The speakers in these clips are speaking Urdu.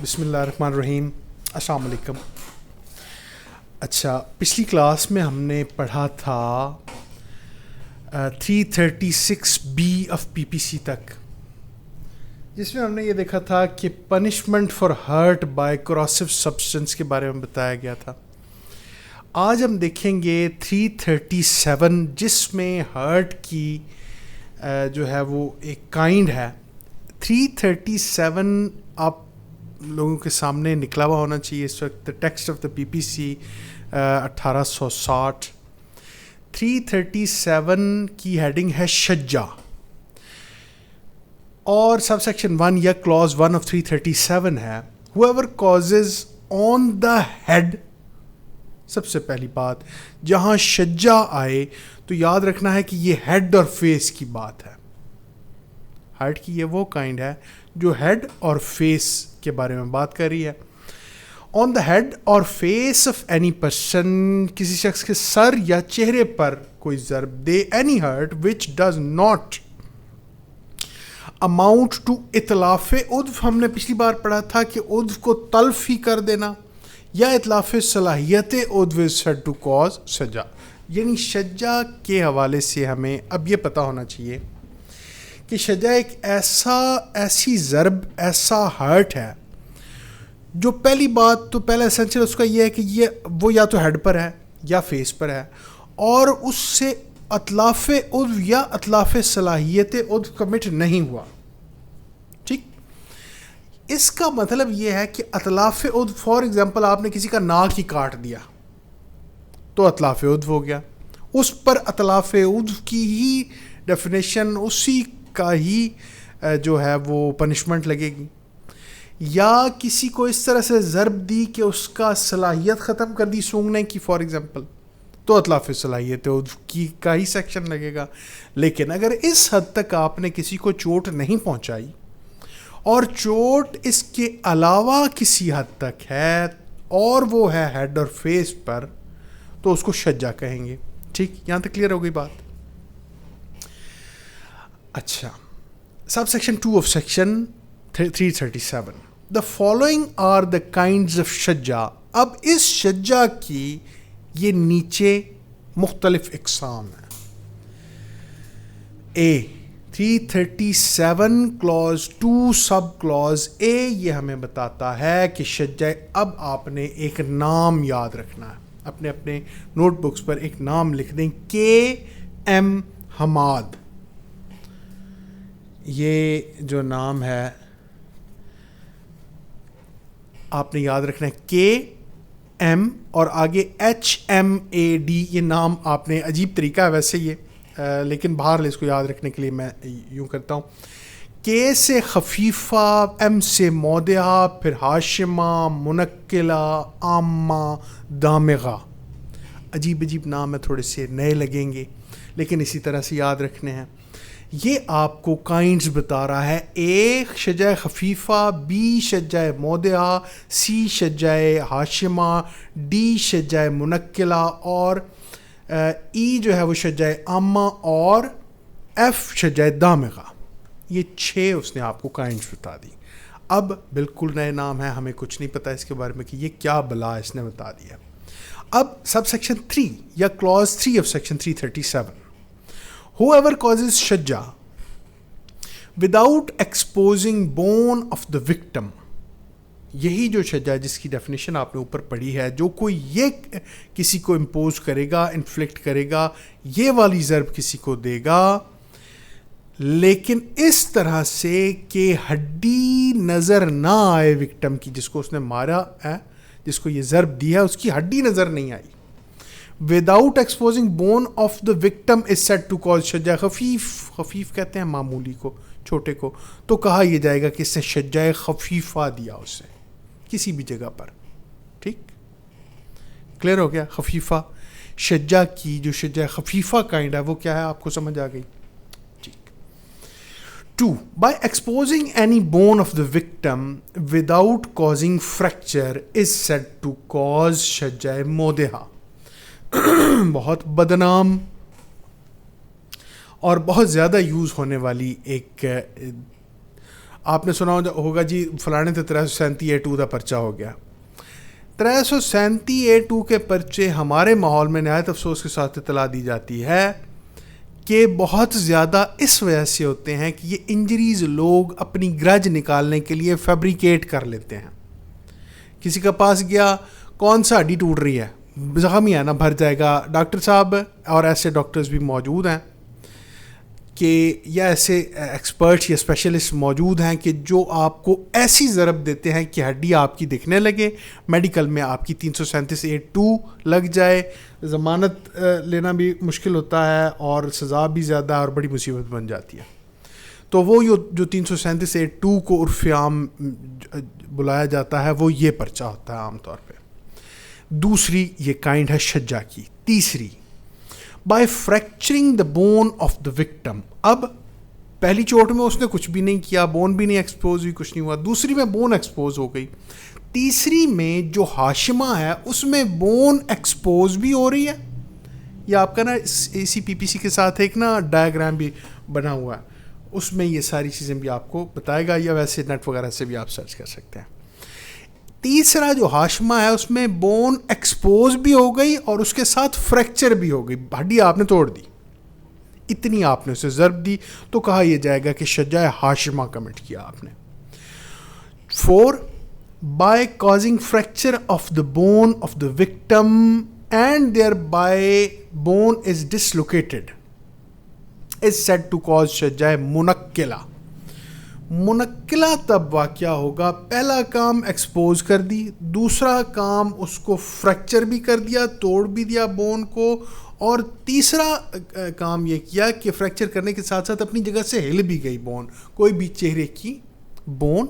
بسم اللہ الرحمن الرحیم. السلام علیکم. اچھا، پچھلی کلاس میں ہم نے پڑھا تھا 336B آف PPC تک، جس میں ہم نے یہ دیکھا تھا کہ punishment for hurt by corrosive substance کے بارے میں بتایا گیا تھا. آج ہم دیکھیں گے 337، جس میں ہرٹ کی جو ہے وہ ایک کائنڈ ہے. 337 آپ لوگوں کے سامنے نکلا ہوا ہونا چاہیے اس وقت. Text of the PPC 1860. 337 کی ہیڈنگ ہے شجا، اور سب سیکشن 1 یا کلوز 1 آف 337 ہے whoever causes on the head. سب سے پہلی بات، جہاں شجا آئے تو یاد رکھنا ہے کہ یہ ہیڈ اور فیس کی بات ہے. ہارٹ کی یہ وہ کائنڈ ہے جو ہیڈ اور فیس کے بارے میں بات کر رہی ہے. آن دا ہیڈ اور فیس آف اینی پرسن، کسی شخص کے سر یا چہرے پر کوئی ضرب دے، any hurt which does not amount to اتلاف عضو. ہم نے پچھلی بار پڑھا تھا کہ عضو کو تلف ہی کر دینا یا اتلاف صلاحیت عضو از سیڈ ٹو کاز شجا. یعنی شجا کے حوالے سے ہمیں اب یہ پتہ ہونا چاہیے کہ شجا ایک ایسی ضرب، ایسا ہرٹ ہے جو پہلی بات تو پہلا اسینشل اس کا یہ ہے کہ وہ یا تو ہیڈ پر ہے یا فیس پر ہے، اور اس سے اتلاف عضو یا اتلاف صلاحیت عضو کمٹ نہیں ہوا. ٹھیک، اس کا مطلب یہ ہے کہ اتلاف عضو، فار ایگزامپل آپ نے کسی کا ناک ہی کاٹ دیا تو اتلاف عضو ہو گیا. اس پر اتلاف عضو کی ہی ڈیفینیشن، اسی کا ہی جو ہے وہ پنشمنٹ لگے گی. یا کسی کو اس طرح سے ضرب دی کہ اس کا صلاحیت ختم کر دی سونگھنے کی، فار ایگزامپل، تو اتلاف صلاحیت عضو کی کا ہی سیکشن لگے گا. لیکن اگر اس حد تک آپ نے کسی کو چوٹ نہیں پہنچائی اور چوٹ اس کے علاوہ کسی حد تک ہے اور وہ ہے ہیڈ اور فیس پر، تو اس کو شجا کہیں گے. ٹھیک، یہاں تک کلیئر ہو گئی بات. اچھا، sub section 2 of section 337. The following are the kinds of شجا. اب اس شجا کی یہ نیچے مختلف اقسام ہیں. A 337 clause 2 sub clause A یہ ہمیں بتاتا ہے کہ شجا، اب آپ نے ایک نام یاد رکھنا ہے، اپنے نوٹ بکس پر ایک نام لکھ دیں، KM حماد. یہ جو نام ہے آپ نے یاد رکھنا ہے، KM اور آگے HMAD. یہ نام آپ نے، عجیب طریقہ ہے ویسے یہ، لیکن بہرحال اس کو یاد رکھنے کے لیے میں یوں کرتا ہوں. K سے خفیفہ، M سے مودعہ، پھر ہاشمہ، منقلہ، عامہ، دامغہ. عجیب نام ہے، تھوڑے سے نئے لگیں گے لیکن اسی طرح سے یاد رکھنے ہیں. یہ آپ کو کائنڈز بتا رہا ہے. A شجع خفیفہ، B شجع مودعہ، C شجع ہاشمہ، D شجع منقلہ، اور E جو ہے وہ شجع عامہ، اور F شجع دامغہ. یہ 6 اس نے آپ کو کائنڈز بتا دی. اب بالکل نئے نام ہیں، ہمیں کچھ نہیں پتہ اس کے بارے میں کہ یہ کیا بلا اس نے بتا دیا. اب سب سیکشن 3 یا clause 3 of section 337. Whoever causes شجا without exposing bone of the victim. یہی جو شجا جس کی ڈیفینیشن آپ نے اوپر پڑھی ہے، جو کوئی یہ کسی کو امپوز کرے گا، انفلکٹ کرے گا، یہ والی ضرب کسی کو دے گا، لیکن اس طرح سے کہ ہڈی نظر نہ آئے وکٹم کی، جس کو اس نے مارا ہے، جس کو یہ ضرب دی ہے، اس کی ہڈی نظر نہیں آئی. without exposing bone of the victim is said to cause شجع خفیف کہتے ہیں معمولی کو، چھوٹے کو، تو کہا یہ جائے گا کہ اس نے شجع خفیفہ دیا اسے کسی بھی جگہ پر. ٹھیک، کلیئر ہو گیا. خفیفہ شجع کی جو شجع خفیفہ کائنڈ ہے وہ کیا ہے، آپ کو سمجھ آ گئی. ٹھیک. 2 by exposing any bone of the victim without causing fracture is said to cause شجع مودعہ. بہت بدنام اور بہت زیادہ یوز ہونے والی ایک آپ نے سنا ہوگا جی فلانے تو 337A2 کا پرچہ ہو گیا. 337A2 کے پرچے ہمارے ماحول میں نہایت افسوس کے ساتھ اطلاع دی جاتی ہے کہ بہت زیادہ اس وجہ سے ہوتے ہیں کہ یہ انجریز لوگ اپنی گرج نکالنے کے لیے فیبریکیٹ کر لیتے ہیں. کسی کا پاس گیا, کون سا ہڈی ٹوٹ رہی ہے, زخم ہی ہے نا, بھر جائے گا. ڈاکٹر صاحب, اور ایسے ڈاکٹرز بھی موجود ہیں کہ یا ایسے ایکسپرٹس یا اسپیشلسٹ موجود ہیں کہ جو آپ کو ایسی ضرب دیتے ہیں کہ ہڈی آپ کی دکھنے لگے, میڈیکل میں آپ کی 337A2 لگ جائے, ضمانت لینا بھی مشکل ہوتا ہے اور سزا بھی زیادہ اور بڑی مصیبت بن جاتی ہے. تو وہ جو 337A2 کو عرف عام بلایا جاتا ہے وہ یہ پرچہ ہوتا ہے عام طور پہ. دوسری یہ کائنڈ ہے شجاع کی. تیسری, by fracturing the bone of the victim. اب پہلی چوٹ میں اس نے کچھ بھی نہیں کیا, بون بھی نہیں ایکسپوز ہوئی, کچھ نہیں ہوا. دوسری میں بون ایکسپوز ہو گئی. تیسری میں جو ہاشمہ ہے اس میں بون ایکسپوز بھی ہو رہی ہے. یہ آپ کا نا اسی PPC کے ساتھ ایک نا ڈائیگرام بھی بنا ہوا ہے, اس میں یہ ساری چیزیں بھی آپ کو بتائے گا, یا ویسے نیٹ وغیرہ سے بھی آپ سرچ کر سکتے ہیں. تیسرا جو ہاشمہ ہے اس میں بون ایکسپوز بھی ہو گئی اور اس کے ساتھ فریکچر بھی ہو گئی, ہڈی آپ نے توڑ دی, اتنی آپ نے اسے ضرب دی, تو کہا یہ جائے گا کہ شجاع ہاشمہ کمٹ کیا آپ نے. 4, by causing fracture of the bone of the victim and thereby bone is dislocated is said to cause شجاع منقلہ. منقلہ تب واقعہ ہوگا, پہلا کام ایکسپوز کر دی, دوسرا کام اس کو فریکچر بھی کر دیا, توڑ بھی دیا بون کو, اور تیسرا کام یہ کیا کہ فریکچر کرنے کے ساتھ ساتھ اپنی جگہ سے ہل بھی گئی بون, کوئی بھی چہرے کی بون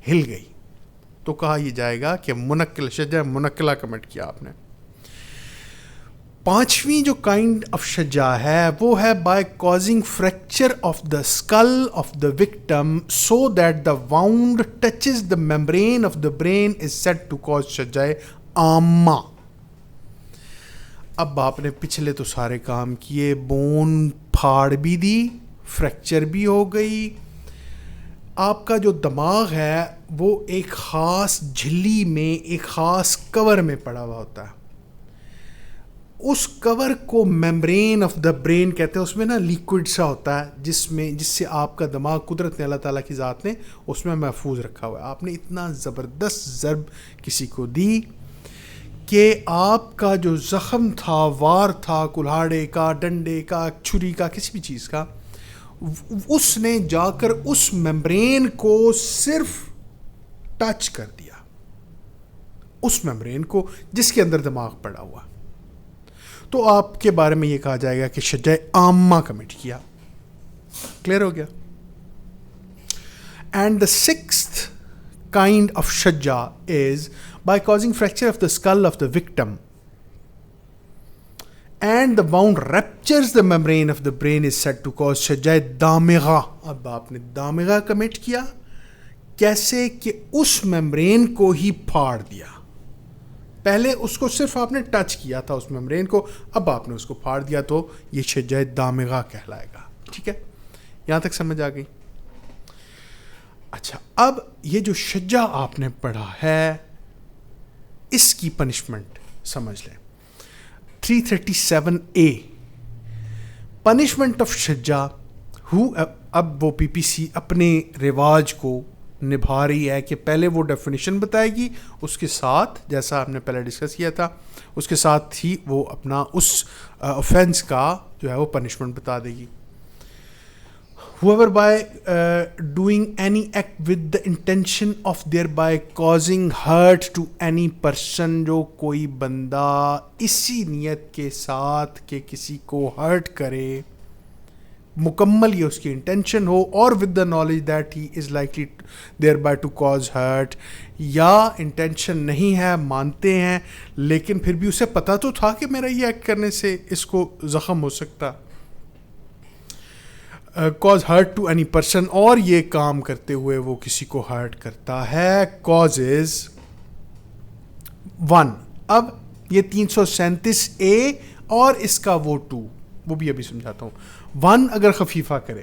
ہل گئی, تو کہا یہ جائے گا کہ منقل شجاع منقلہ کمٹ کیا آپ نے. پانچویں جو کائنڈ آف شجاع ہے وہ ہے by causing fracture of the skull of the victim so that the wound touches the membrane of the brain is said to cause شجاع عامہ. اب آپ نے پچھلے تو سارے کام کیے, بون پھاڑ بھی دی, فریکچر بھی ہو گئی, آپ کا جو دماغ ہے وہ ایک خاص جھلی میں ایک خاص کور میں پڑا ہوا ہوتا ہے, اس کور کو میمبرین آف دا برین کہتے ہیں. اس میں نا لیکوڈ سا ہوتا ہے جس سے آپ کا دماغ قدرت نے اللہ تعالیٰ کی ذات نے اس میں محفوظ رکھا ہوا ہے. آپ نے اتنا زبردست ضرب کسی کو دی کہ آپ کا جو زخم تھا, وار تھا, کلہاڑے کا, ڈنڈے کا, چھری کا, کسی بھی چیز کا, اس نے جا کر اس میمبرین کو صرف ٹچ کر دیا, اس میمبرین کو جس کے اندر دماغ پڑا ہوا. تو آپ کے بارے میں یہ کہا جائے گا کہ شجاع عامہ کمٹ کیا. کلیئر ہو گیا. And the sixth kind of Shuja is by causing fracture of the skull of the victim and the wound ruptures the membrane of the brain is said to cause شجاع دامغہ. اب آپ نے دامغہ کمٹ کیا, کیسے کہ اس میمبرین کو ہی پھاڑ دیا. پہلے اس کو صرف آپ نے ٹچ کیا تھا اس میمبرین کو, اب آپ نے اس کو پھاڑ دیا, تو یہ شجاع دامغہ کہلائے گا. ٹھیک ہے, یہاں تک سمجھ آ گئی. اچھا, اب یہ جو شجاع آپ نے پڑھا ہے اس کی پنشمنٹ سمجھ لیں. 337A پنشمنٹ آف شجاع. اب وہ PPC اپنے رواج کو نبھا رہی ہے کہ پہلے وہ ڈیفینیشن بتائے گی, اس کے ساتھ جیسا ہم نے پہلے ڈسکس کیا تھا اس کے ساتھ ہی وہ اپنا اس offense کا جو ہے وہ پنشمنٹ بتا دے گی. whoever by doing any act with the intention of thereby causing hurt to any person, جو کوئی بندہ اسی نیت کے ساتھ کہ کسی کو ہرٹ کرے, مکمل یہ اس کی انٹینشن ہو, اور with the knowledge that he is likely thereby to cause hurt, یا انٹینشن نہیں ہے مانتے ہیں لیکن پھر بھی اسے پتہ تو تھا کہ میرا یہ ایکٹ کرنے سے اس کو زخم ہو سکتا, cause hurt to any person, اور یہ کام کرتے ہوئے وہ کسی کو ہرٹ کرتا ہے. causes 1. اب یہ 337A اور اس کا وہ 2 وہ بھی ابھی سمجھاتا ہوں. 1 اگر خفیفہ کرے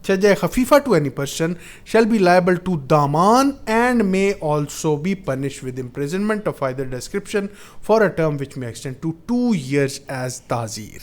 Shajja khafifa to any person shall be liable to daman and may also be punished with imprisonment of either description for a term which may extend to 2 years as ta'zir.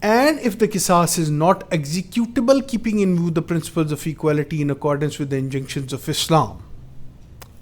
And if the qisas is not executable, keeping in view the principles of equality in accordance with the injunctions of Islam.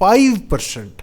5%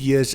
years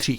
3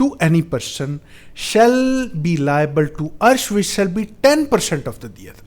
To any person shall be liable to arsh which shall be 10% of the diyat.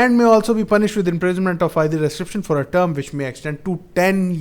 And may also be punished with imprisonment of either description for a term which may extend to 10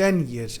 10 years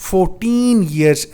14 years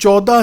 14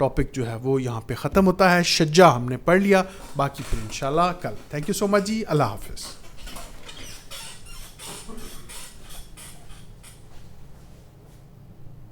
topic جو ہے وہ یہاں پہ ختم ہوتا ہے. شجاع ہم نے پڑھ لیا, باقی پھر انشاءاللہ کل. تھینک یو سو مچ جی, اللہ حافظ.